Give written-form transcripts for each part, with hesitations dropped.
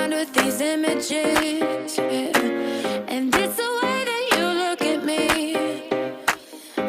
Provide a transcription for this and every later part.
mind with these images, yeah. And it's the way that you look at me,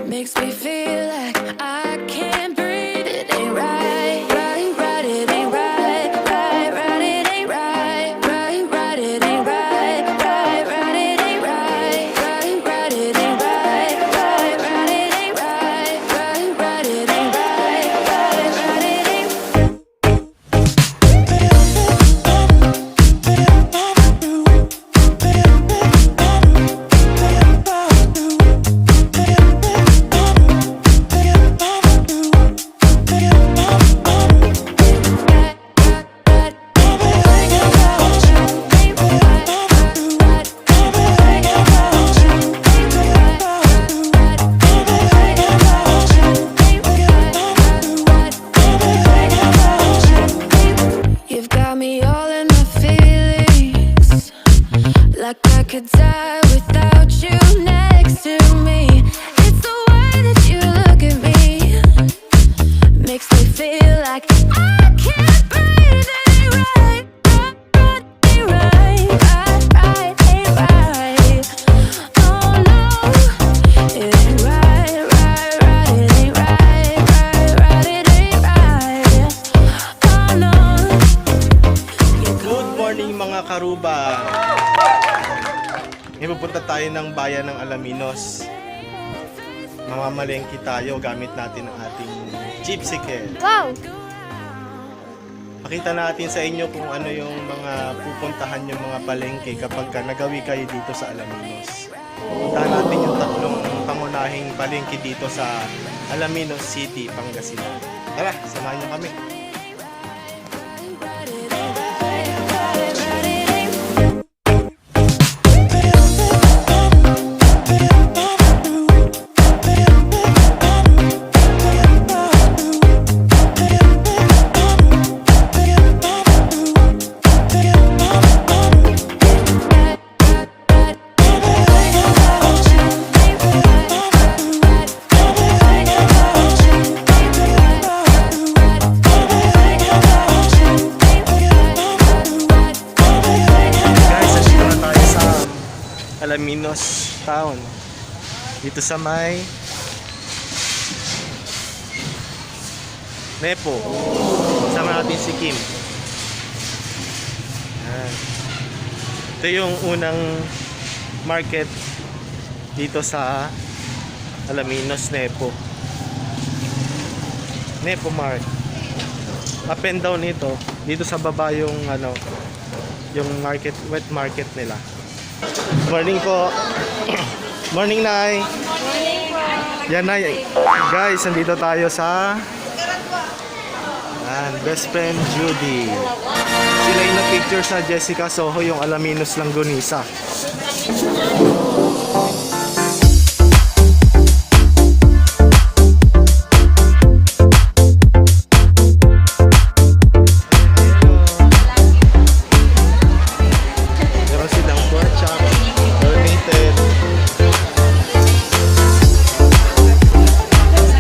makes me feel like I can't breathe. It ain't right, right, right, it ain't right, right, right, it ain't right, right, right, it ain't right, right, right, it ain't right, right, right, it ain't right, right, right, it ain't right, right, right, it ain't right, right, right, it ain't. You've got me all in my feelings, like I could die without you next to me. It's the way that you look at me, makes me feel like I can't breathe. It ain't right, right, ain't right, right, ain't right. Oh no, it ain't right, right, right, it ain't right, right, right, it ain't right. Oh no. Good morning mga karuba! Ngayon pupunta tayo ng bayan ng Alaminos. Mamamalengke tayo gamit natin ang ating jeepcycle. Go! Pakita natin sa inyo kung ano yung mga pupuntahan yung mga palengke kapag nagawi kayo dito sa Alaminos. Pupuntahan natin yung tatlong pangunahing palengke dito sa Alaminos City, Pangasinan. Tara, samahan nyo kami. Alaminos Town dito sa may Nepo. Sama natin si Kim. Ayan. Ito yung unang market dito sa Alaminos, Nepo Mart. Up and down ito. Dito sa baba yung yung market, wet market nila. Morning po. Morning, Nay. Morning po. Yan, Nay. Guys, nandito tayo sa best friend Judy. Sila yung na-picture sa Jessica Soho, yung Alaminos Langgonisa. Meron silang pork chop, donated.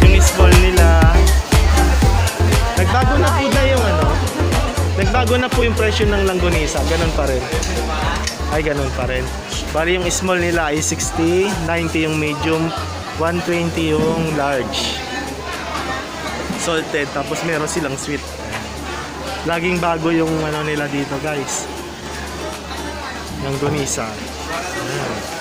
Yung small nila. Nagbago na po na yung nagbago na po yung presyo ng langgonisa. Ganun pa rin. Ay, ganun pa rin. Bali yung small nila ay 60, 90 yung medium, 120 yung large. Salted, tapos meron silang sweet. Laging bago yung nila dito, guys. Langgonisa. Ayan.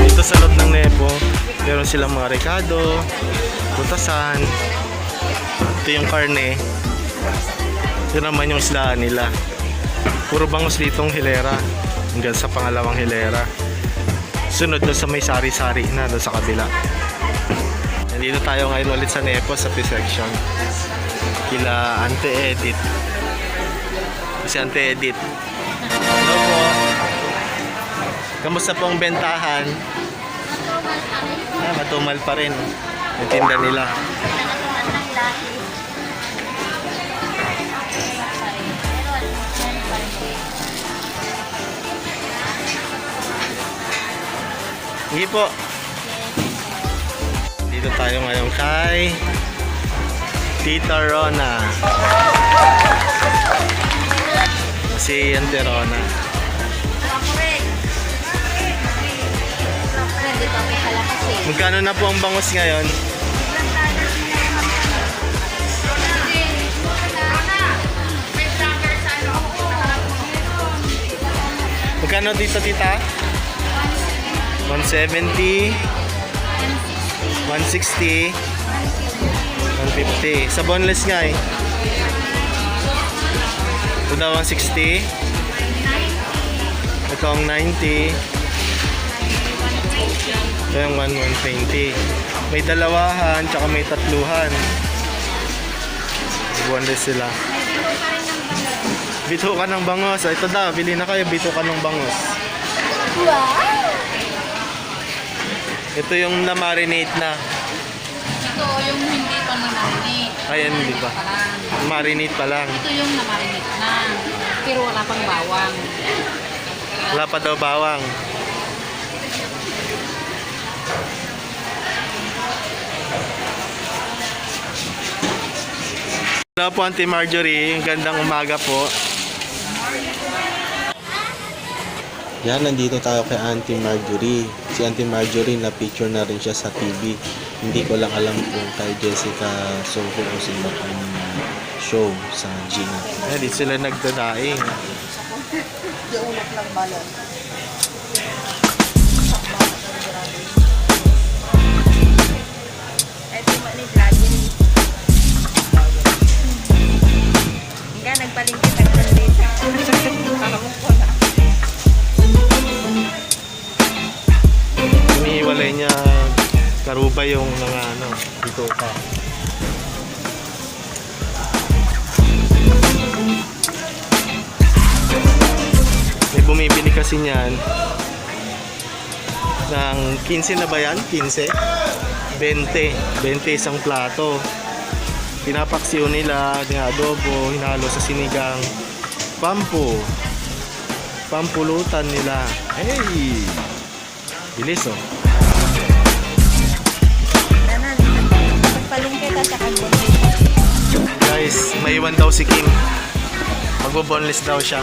Dito sa loob ng Nepo, meron silang mga rekado, putasan. Ito yung karne. Ito naman yung islaan nila. Puro bangus ditong hilera. Hanggang sa pangalawang hilera. Sunod doon sa may sari-sari na doon sa kabila. Nandito tayo ngayon ulit sa Nepo sa P-section. Kila Ante Edith. Si Ante Edith. Hello po. Kamusta pong bentahan? Matumal pa rin. Yung tinda nila. Sige po. Dito tayo ngayon kay Tita Rona. Si Auntie Rona. Magkano na po ang bangus ngayon? Magkano dito, tita? 170, 160, 150. Sa boneless nga eh. Ito daw ang 60. Ito ang 90. Ito yung 120. May dalawahan, tsaka may tatluhan. Boneless sila. Bito ka ng bangos. Ito daw, bili na kayo, bito ka ng bangos. Wow! Ito yung na-marinate na. Ito yung hindi pa na-marinate. Ayan, di ba? Marinate pa lang. Ito yung na-marinate na. Pero wala pang bawang. Wala pa daw bawang. Hello po, Auntie Marjorie. Gandang umaga po. Yan, nandito tayo kay Auntie Marjorie. Si Auntie Marjorie, na-picture na rin siya sa TV. Hindi ko lang alam kung kay Jessica Soho o sino ang show sa Gina. Eh, di sila nagdadaing. Diulok lang balon. Ito mo ni Dragon. Hingga nagpalingkit ang kandita. Kakamok ko na. Iniiwalay niya karuba yung mga ano, dito ka. May bumibili kasi niyan ng 15 na ba yan? 15? 20. 20 isang plato. Pinapaksiyo nila, adobo, hinalo sa sinigang. Pampulutan nila. Hey! Bilis oh. Pagpalingkit at saka Guys, maiwan daw si Kim. Magbo-boneless daw siya.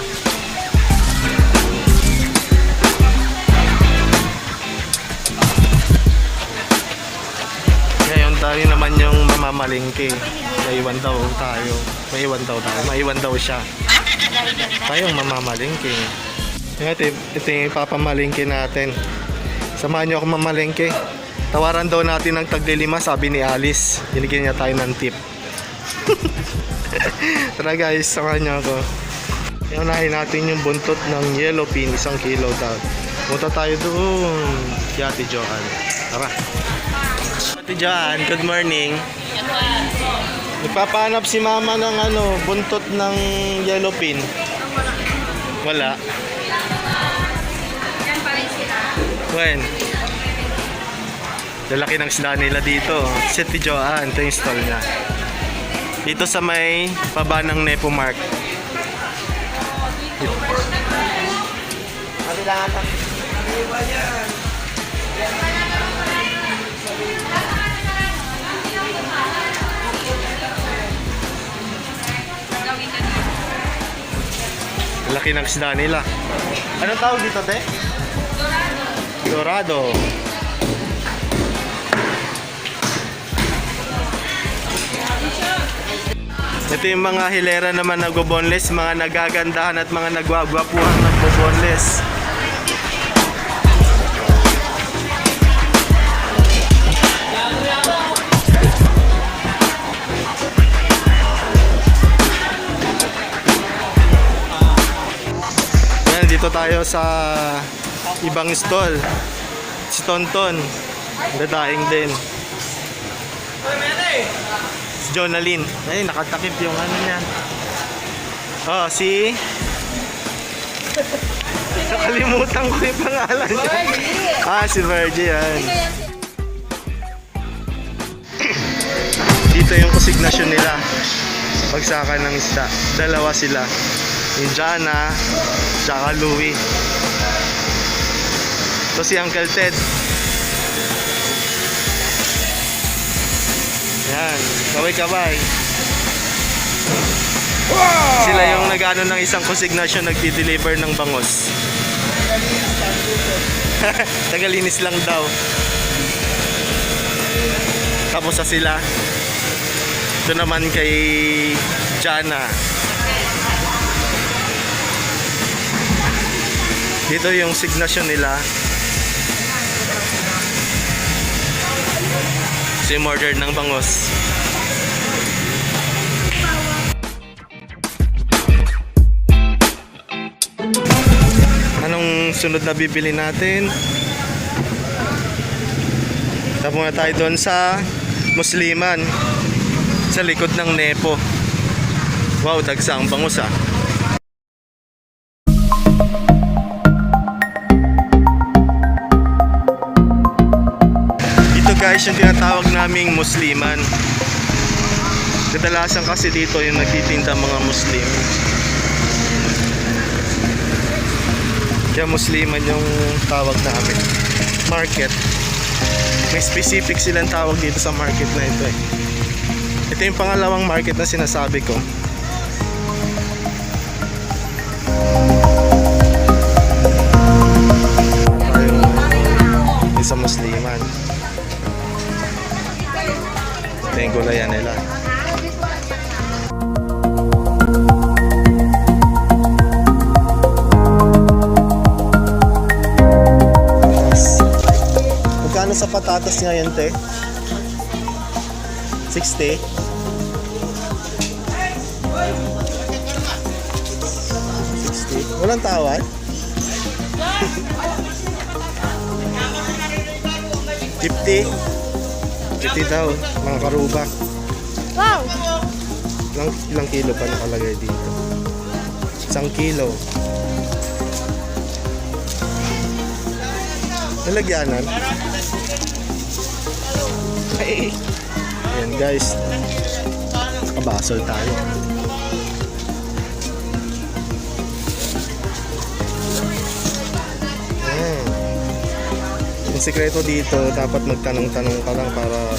Ngayon tayo naman yung mamamalingke. Maiwan daw tayo. Maiwan daw siya. Tayong mamamalingke. Ito yung ipapamalingke natin. Samahan niyo ako mamalingke. Tawaran daw natin ng tagli-5, sabi ni Alice. Binigyan niya tayo ng tip. Tara guys, samahan niyo ako. Iunahin natin yung buntot ng yellow pin, 1 kilo daw. Punta tayo doon. Si Ate Joanne. Tara. Ate Joanne, good morning. Nagpapahanap si mama ng buntot ng yellow pin. Wala. When? Lalaki ng isda nila dito. Si Ate Joanne, ito yung stall niya. Dito sa may baba ng Nepo Mark. Lalaki ng isda nila. Anong tawag dito, te? Dorado. Ito yung mga hilera naman nagbo-boneless, mga nagagandahan at mga nagwagwapuhan nagbo-boneless. Yan, dito tayo sa ibang stall. Si Tonton, dadaing din. Si Jonalyn. Ay, nakatakip yung ano niyan. Oh, si... Nakalimutan ko yung pangalan niya. Ah, si Virgie yan. Dito yung konsignasyon nila. Pagsakan ng isda. Dalawa sila. Yung Jana, tsaka Louie. Ito si Uncle Ted. Yan, kaway-kaway. Sila yung nag-ano ng isang consignation, nagdi-deliver ng bangos. Tagalinis lang daw. Tapos sa sila. Ito naman kay Jana. Dito yung signation nila. Order ng bangos. Anong sunod na bibili natin? Tapos na tayo doon sa Musliman, sa likod ng Nepo. Wow, dagsa ang bangus ah. Ito guys yung tinatawag naming Musliman. Kadalasan kasi dito yung nagtitinda mga Muslim. Kaya Musliman yung tawag namin. Market. May specific silang tawag dito sa market na ito eh. Ito yung pangalawang market na sinasabi ko. Ayun, sa Musliman. Ito yung gulayan nila. Magkano sa patatas ngayon, te? 60? 60? Walang tawad? 50? 50 daw, mga karuba. Wow! Ilang kilo pa nakalagay dito? 1 kilo. Nalagyanan? Ay. Ayan guys. Nakabasol tayo. Ayan. Yung sikreto dito, dapat magtanong-tanong ka lang para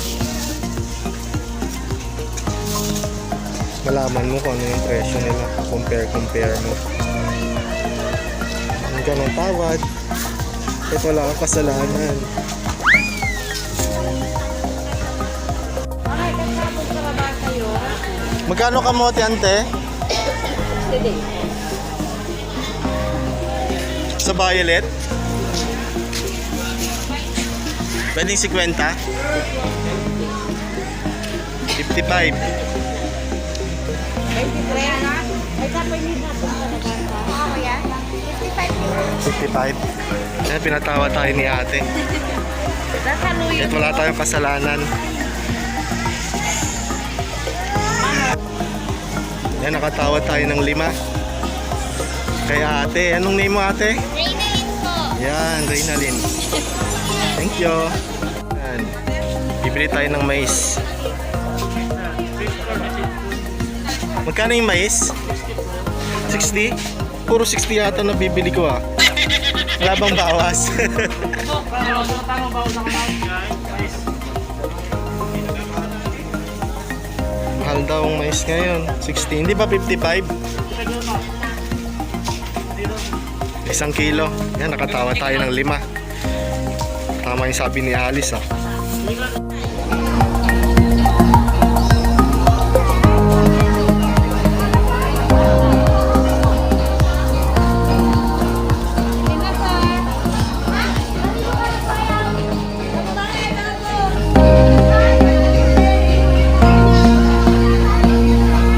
malaman mo kung ano yung presyo nila. Compare mo. Ang ganong tawad. Kahit wala kang kasalanan. Magkano kamote, ante? Sa violet? Pwedeng 50? 55. 55. Yan, pinatawa tayo ni ate. Kahit wala tayong kasalanan. Yan, nakatawa tayo ng 5. Kaya ate, anong name mo ate? Reynalyn po. Yan, Reynalyn. Thank you. Yan. Bibili tayo ng mais. Magkano yung mais? 60? Puro 60 yata na bibili ko ah. Wala bang bawas? Mahal daw ang mais ngayon. 60. Hindi ba 55? 1 kilo. Yan, nakatawa tayo ng 5. Tama yung sabi ni Alice ah.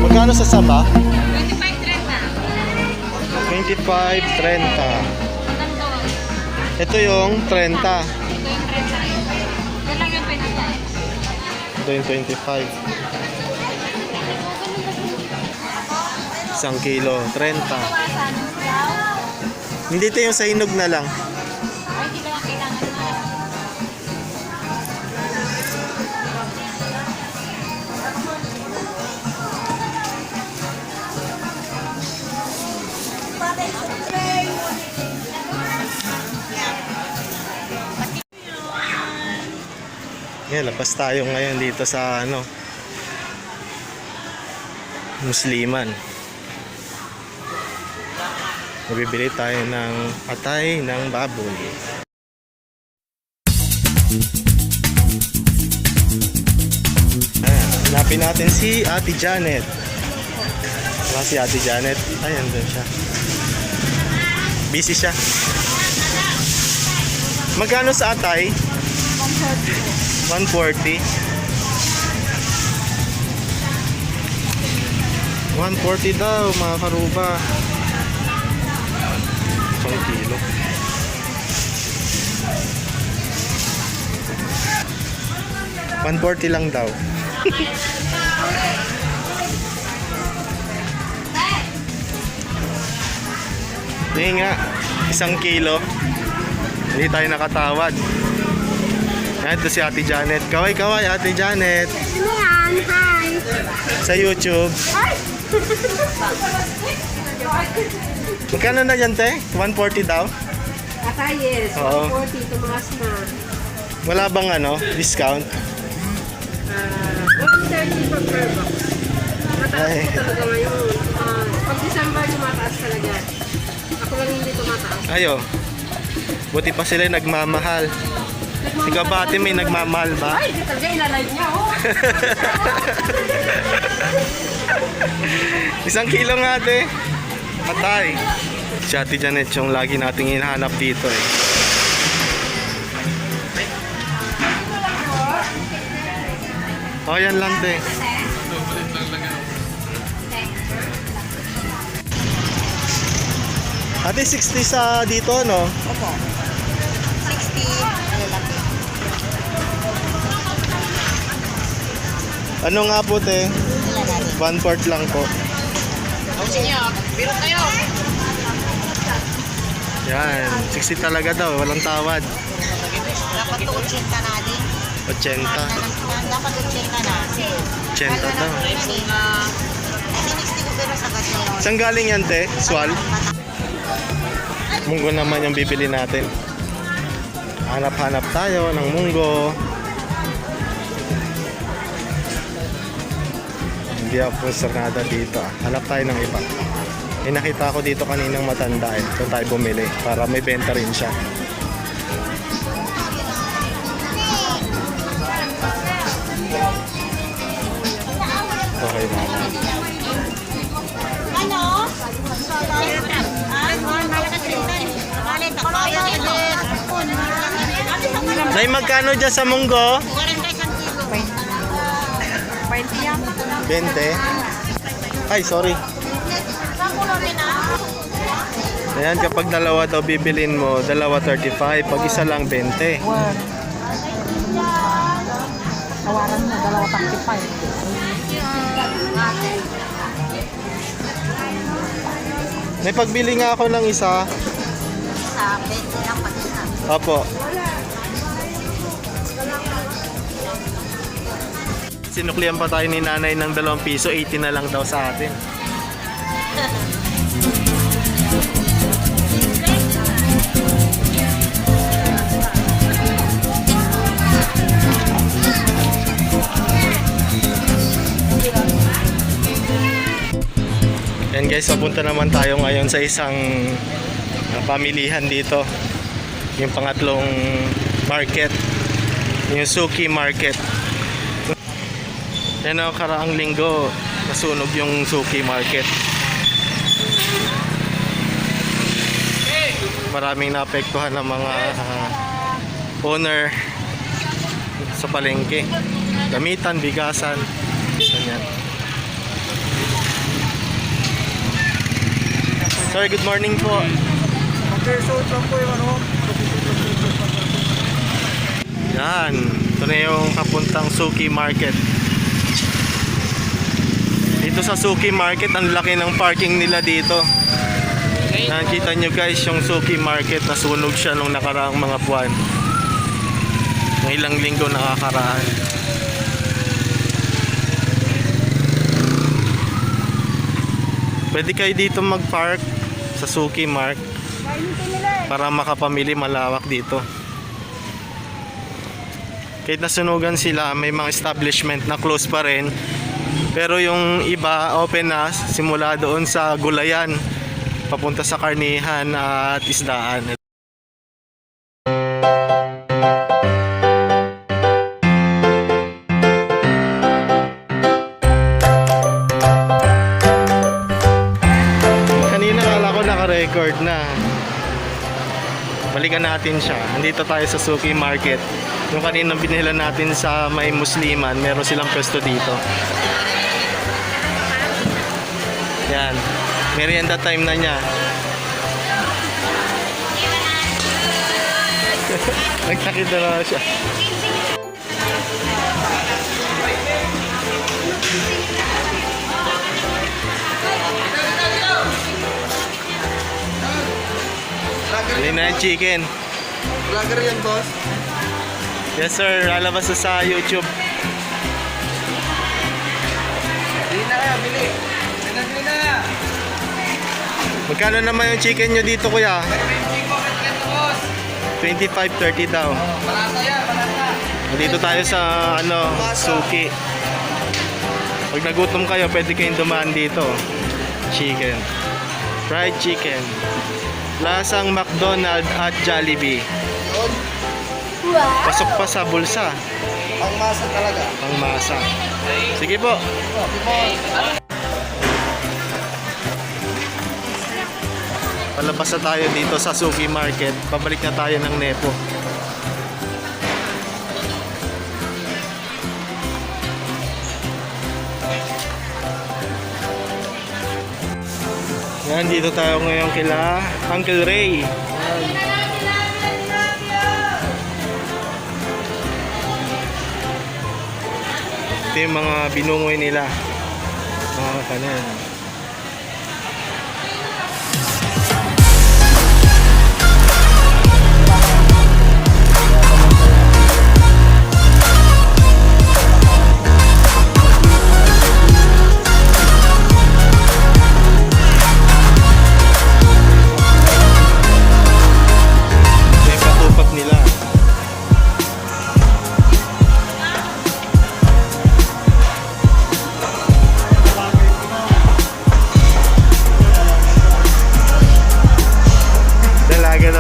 Magkano sa saba? 25.30. Ito yung 30. Ito yung 25. 1 kilo, 30. Hindi ito yung sa hinog na lang. Yan, labas tayo ngayon dito sa ano, Musliman. Mabibili tayo ng patay ng baboy. Ayan, hanapin natin si Ate Janet. Wala si Ate Janet. Ayan doon siya. Busy siya. Magkano sa atay? 140. 140 daw mga karuba. 1 kilo. $140 lang daw. Hindi nga, 1 kilo. Hindi tayo nakatawad. Ito si Ate Janet. Kaway-kaway, Ate Janet. Ano yan? Hi! Sa YouTube. Magkano na yan, te? 140 daw? Atay, yes. Oo. 140, tumaas na. Wala bang discount? 130 per box. Mataas Ay. po talaga ngayon. Pag December, tumataas talaga. Ako lang hindi tumataas. Ayo. Buti pa sila nagmamahal. Ikaw ba, ate, may nagmamahal ba? Ay, di talaga ilalive niya, oh. 1 kilo nga, ate. Patay. Si Ate Janet yung lagi nating hinahanap dito eh. Oh, yan lang, te. Ate, 60 sa dito, no? Opo. 60. Lalaki. Ano nga po, te? 1/4 lang po. Yan, 60 talaga daw, walang tawad. Dapat to 80 na din. 80. Dapat 80 na. 80 daw. Kasi 60 ko pero sa gas ngayon. Saan galing yan, te? Swal? Munggo naman yung bibili natin. Hanap-hanap tayo ng munggo. Hindi ako sarnada dito. Hanap tayo ng iba. May nakita ko dito kaninang matanda eh. Doon tayo bumili para may benta rin siya. Okay, mama. Ano? Nay, magkano dyan sa munggo? 20? Ay, sorry. Ayan, kapag dalawa daw bibilin mo, dalawa 35. Pag isa lang, 20. Tawaran mo, 2.35. May pagbili nga ako ng isa. Sa 20 lang pag isa. Opo. Sinuklian pa tayo ni nanay ng 2 piso, 80 na lang daw sa atin. Yan guys, papunta naman tayo ngayon sa isang pamilihan dito. Yung pangatlong market. Yung Suki Market. Yan o, karaang linggo nasunog yung Suki Market. Maraming naapektuhan ng mga owner sa palengke. Gamitan, bigasan. Ganyan. Sir, good morning po. Okay, so ito po yung Yan. Ito na yung kapuntang Suki Market. Dito sa Suki Market, ang laki ng parking nila dito. Nakikita nyo guys yung Suki Market, nasunog siya nung nakaraang mga buwan. Ng ilang linggo nakakaraan. Pwede kayo dito mag-park sa Suki Mark para makapamili, malawak dito. Kahit nasunugan sila, may mga establishment na close pa rin. Pero yung iba open na simula doon sa gulayan papunta sa karnihan at isdaan. Kanina kala ko naka-record na. Balikan natin siya. Andito tayo sa Suki Market. Yung kaninang binila natin sa may Musliman, meron silang pwesto dito. Yan. Merienda time na niya. Nagtakit na lang siya. Alin na yung chicken. Vlogger yan, boss. Yes sir, lalabas na sa YouTube. Bili na kaya, bili. Bili na. Magkano naman yung chicken nyo dito kuya? 25-30 daw. Malasa yan, malasa. Dito tayo sa Suki. Pag nagutom kayo, pwede kayong dumaan dito. Chicken. Fried chicken. Lasang McDonald's at Jollibee. Pasok pa sa bulsa. Ang masa talaga. Ang masa. Sige po. Palabas na tayo dito sa Suki Market. Pabalik na tayo ng Nepo. Yan, dito tayo ngayon kila Uncle Ray. Ito yung mga binungoy nila. Mga kanan.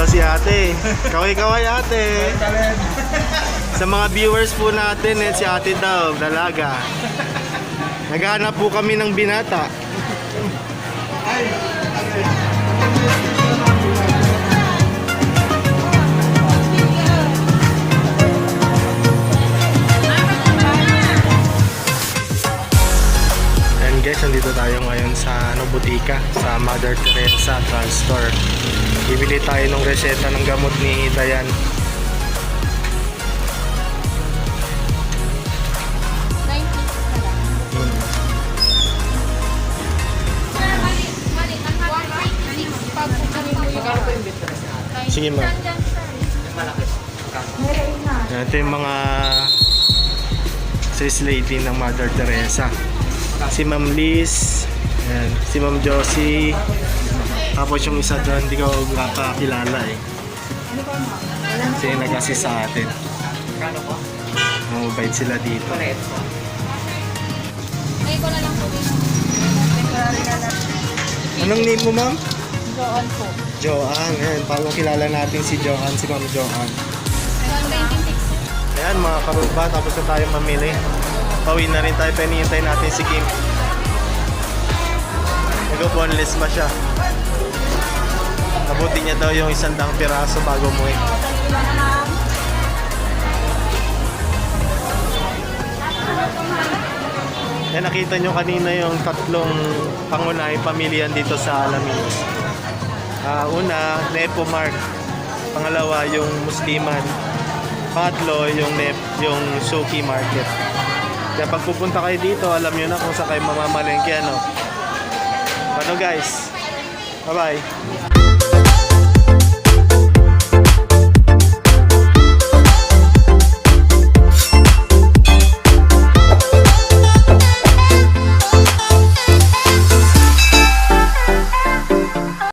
Si ate. Kaway-kaway ate. Sa mga viewers po natin, si ate daw, dalaga. Naghahanap po kami ng binata. And guys, nandito tayo ngayon sa butika, sa Mother Teresa Drugstore. Bibili tayo ng reseta ng gamot ni Dayan. Sige ma'am. Ito yung mga sis lady ng Mother Teresa. Si Ma'am Liz, ayan, si Ma'am Josie. Tapos yung isa doon, hindi ko kakakilala eh. Kasi nag-assist sa atin. Mabait sila dito. Anong name mo ma'am? Joon po. Joan. Ayan, paano kilala natin si Joan, si Ma'am Joan. Ayan mga karuba, tapos na tayo mamili. Pauwi na rin tayo, pinihintay natin si Kim. Nag-boneless pa siya. Nabuti niya daw yung 100 piraso bago umuwi. Yan, nakita nyo kanina yung tatlong pangunahing pamilyan dito sa Alaminos. Una, Nepo Mart. Pangalawa, yung Musliman. Pangatlo, yung Suki Market. Kaya pag pupunta kayo dito, alam nyo na kung saan kayo mamamalengke. Ano guys? Bye-bye.